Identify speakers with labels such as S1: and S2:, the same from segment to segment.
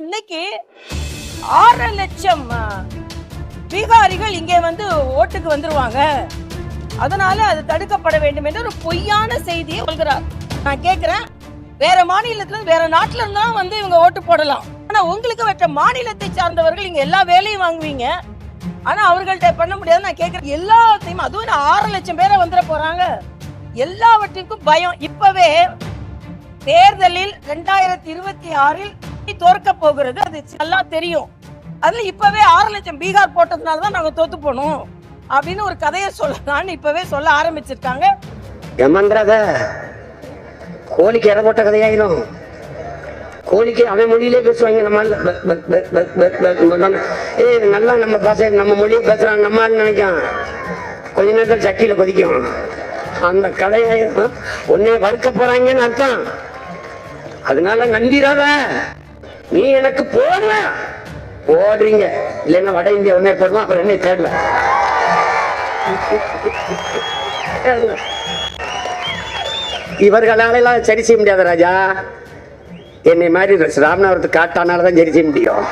S1: இன்னைக்கு 6 லட்சம் பீகாரிகள் இங்கே வந்து ஓட்டுக்கு வந்துருவாங்க, அதனால அது தடுக்கப்பட வேண்டும் என்று ஒரு பொய்யான செய்தியை சொல்கிறார். நான் கேட்கிறேன், வேற மாநிலத்துல வேற நாட்டுல இருந்தா வந்து இவங்க ஓட்டு போடலாம், ஆனா உங்களுக்கு மற்ற மாநிலத்தை சார்ந்தவர்கள் இங்க எல்லா வேலையும் வாங்குவீங்க, ஆனா அவர்கள்ட்ட பண்ண முடியாது. நான் கேட்கிறேன், எல்லாத்தையும் அதுவும் 6 லட்சம் பேரை வந்துட போறாங்க, எல்லாவற்றிற்கும் பயம். இப்பவே தேர்தலில் 2026 தோற்க போகிறது, அது நல்லா தெரியும். அதுல இப்பவே 6 லட்சம் பீகார் போட்டதுனாலதான் நாங்க தோத்து போனோம் அப்படின்னு ஒரு கதையை சொல்லலாம்னு இப்பவே சொல்ல ஆரம்பிச்சிருக்காங்க.
S2: கோழிக்கு இட போட்ட கதையாயிரும். கோழிக்கு அவன் மொழியிலே பேசுவாங்க. நம்ம நல்லா நம்ம பாச நம்ம மொழியை பேசுறாங்க நம்ம நினைக்கான், கொஞ்ச நேரத்தில் சட்டியில கொதிக்கும். அந்த கதையாயிரும். உன்னை வறுக்க போறாங்கன்னு அர்த்தம். அதனால நம்பிராத, நீ எனக்கு போடுற போடுறீங்க இல்லைன்னா வட இந்தியா ஒன்னே போடுவோம், அப்புறம் என்ன தேடல. இவர்களால எல்லாம் சரி செய்ய முடியாத ராஜா. என்னை மாதிரி ராமநாதத்துக்கு காட்டானாலதான் சரி செய்ய முடியும்.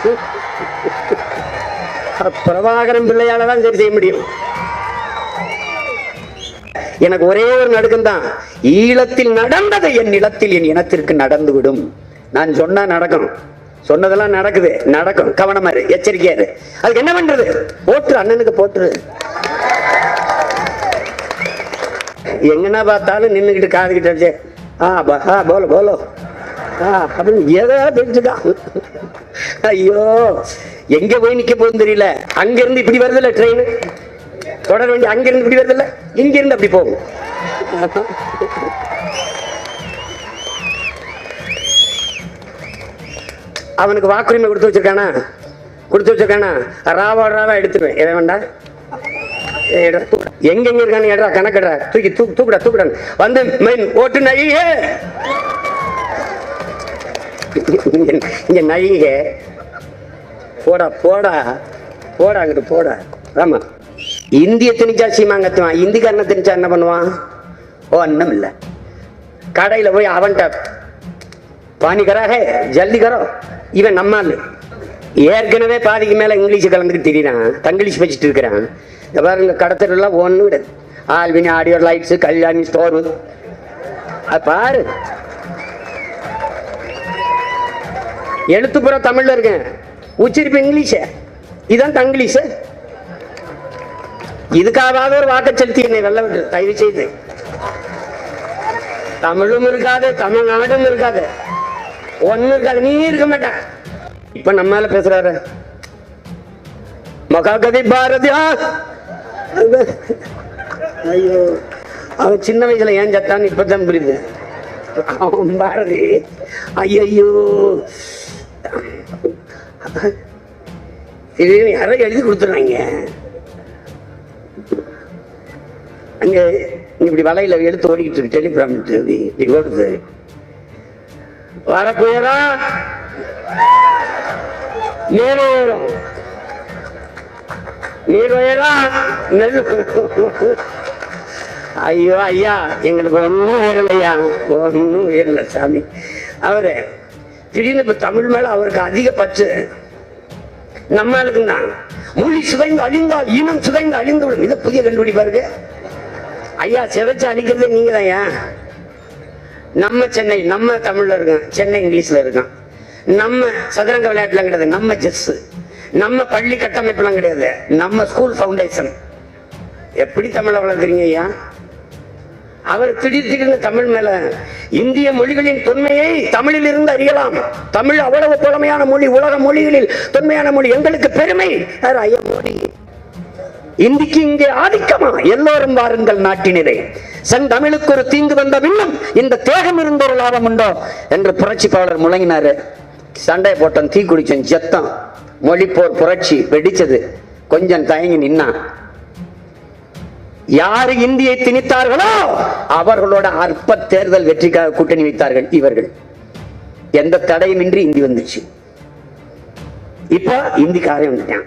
S2: பிரபாகரன் பிள்ளையால தான் சரி செய்ய முடியும். எனக்கு ஒரே ஒரு நடுக்கம் தான், ஈழத்தில் நடந்ததை என் நிலத்தில் என் இனத்திற்கு நடந்துவிடும். நான் சொன்னா நடக்கும், சொன்னதெல்லாம் நடக்குது, நடக்கும். கவனமா இரு, எச்சரிக்கையா இரு. அதுக்கு என்ன பண்றது? போட்டுரு, அண்ணனுக்கு போட்டுரு. எங்கன்னா பார்த்தாலும் நின்னுக்கிட்டு காதுகிட்ட போல போலோ அப்படின்னு ஏதாவது பேசிட்டா, ஐயோ எங்க போய் நிக்க போகுதுன்னு தெரியல. அங்க இருந்து இப்படி வருது இல்ல ட்ரெயின், தொடர வேண்டிய அங்க இருந்து இப்படி வருது இல்ல, இங்க இருந்து அப்படி போகும். அவனுக்கு வாக்குரிமை கொடுத்து வச்சிருக்கானா, ராவா எடுத்துருவேன். எதை வேண்டா எங்க இருக்கானு ஏடா கணக்கடா, தூக்குடா வந்து மெயின் ஓட்டு நழிகே. இங்க நழிகே போடா போடா போடா அங்கிட்டு போடா. ஆமா, இந்திய திணிச்சா சீமாங்கத்துவான், இந்திக்காரனை திணிச்சா என்ன பண்ணுவான்? ஒன்னும் இல்ல. கடையில போய் அவன்கிட்ட பானி கராக ஜல்தி கரோ. இவன் நம்மால் ஏற்கனவே பாதிக்கு மேல இங்கிலீஷ் கலந்துட்டு திரிறான், தங்கிலீஷ் வச்சுட்டு இருக்கிறான். இந்த பாருங்க கடத்தலாம் ஒண்ணு விட ஆல்வினி ஆடியோ லைட்ஸ் கல்யாணி ஸ்டோர் பாரு. எழுத்துப்புற தமிழ்ல இருக்கேன், உச்சரிப்பு இங்கிலீஷ, இதான் தங்கிலீஷ். இதுக்காவது ஒரு வாக்க செலுத்தி என்னை வெள்ள விட்டு தயவு செய்து. தமிழும் இருக்காது, தமிழ்நாடும் இருக்காது, ஒண்ணு இருக்காது, நீ இருக்க மாட்ட. இப்ப நம்மால பேசுறாரு மகாகவி பாரதியா. ஐயோ, அவன் சின்ன வயசுல ஏன் சத்தான்னு இப்பதான் புரியுது. அவன் பாரதி, ஐயோ யாரோ எழுதி கொடுத்துறாங்க. அங்க இப்படி வலையில எடுத்து ஓடிக்கிட்டு இருக்கு, டெலிகிராம் இப்படி ஓடுது. வரப்போயரா நீரும் நீர் வயலா நெல். ஐயோ ஐயா, எங்களுக்கு ஒன்னும் உயரலையா, ஒன்னும் உயரல சாமி. அவரு திடீர்னு இப்ப தமிழ் மேல அவருக்கு அதிக பற்று. நம்மளுக்கு தான் மொழி சிதைந்து அழிந்தால் இனம் சிதைந்து அழிந்து விடும். இதை புதிய கண்டுபிடிப்பா இருக்கு. ஐயா சிதைச்சு அழிக்கிறதே நீங்க தான். ஏன் நம்ம சென்னை, நம்ம தமிழ்ல இருக்கோம், சென்னை இங்கிலீஷ்ல இருக்கோம். நம்ம சதுரங்க விளையாட்டுலாம் கிடையாது, நம்ம செஸ். நம்ம பள்ளி கட்டமைப்புலாம் கிடையாது, நம்ம ஸ்கூல் ஃபவுண்டேஷன். எப்படி தமிழை வளர்க்குறீங்க ஐயா? அவர் திடீர்னு தமிழ் மேல, இந்திய மொழிகளின் தொன்மையை தமிழில் இருந்து அறியலாம். தமிழ் அவ்வளவு புலமையான மொழி, உலக மொழிகளில் தொன்மையான மொழி, எங்களுக்கு பெருமை. ஐயா மோடி, இந்திக்கு இங்கே ஆதிக்கமா? எல்லோரும் வாருங்கள் நாட்டினரே, செந்தமிழுக்கு ஒரு தீங்கு வந்த பின்னும் இந்த தேகம் இருந்த ஒரு லாபம் உண்டோ என்று புரட்சிப்பாளர் முழங்கினாரு. சண்டை போட்டம், தீ குடிச்சன், செத்தம். மொழிப்போர் புரட்சி வெடிச்சது. கொஞ்சம் தயங்கி நின்னா. யாரு இந்தியை திணித்தார்களோ அவர்களோட அற்ப தேர்தல் வெற்றிக்காக கூட்டணி வைத்தார்கள் இவர்கள். எந்த தடையுமின்றி இந்தி வந்துச்சு. இப்ப இந்திக்காரன் வந்துட்டான்.